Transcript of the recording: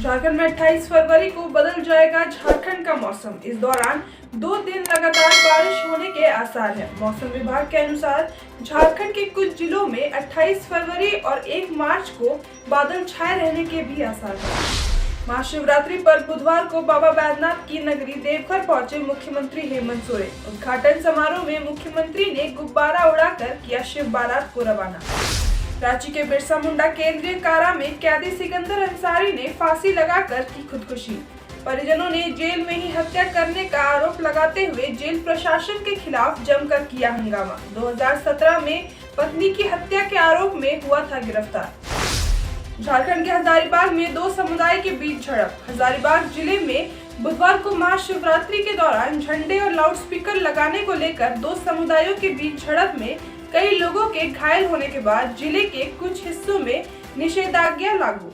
झारखंड में 28 फरवरी को बदल जाएगा झारखंड का मौसम। इस दौरान 2 दिन लगातार बारिश होने के आसार हैं। मौसम विभाग के अनुसार झारखंड के कुछ जिलों में 28 फरवरी और 1 मार्च को बादल छाए रहने के भी आसार हैं। महाशिवरात्रि पर बुधवार को बाबा बैद्यनाथ की नगरी देवघर पहुंचे मुख्यमंत्री हेमंत सोरेन। उद्घाटन समारोह में मुख्यमंत्री ने गुब्बारा उड़ाकर किया शिव बारात को रवाना। रांची के बिरसा मुंडा केंद्रीय कारा में कैदी सिकंदर अंसारी ने फांसी लगाकर की खुदकुशी। परिजनों ने जेल में ही हत्या करने का आरोप लगाते हुए जेल प्रशासन के खिलाफ जमकर किया हंगामा। 2017 में पत्नी की हत्या के आरोप में हुआ था गिरफ्तार। झारखंड के हजारीबाग में 2 समुदाय के बीच झड़प। हजारीबाग जिले में बुधवार को महाशिवरात्रि के दौरान झंडे और लाउडस्पीकर लगाने को लेकर 2 समुदायों के बीच झड़प में कई लोगों के घायल होने के बाद जिले के कुछ हिस्सों में निषेधाज्ञा लागू।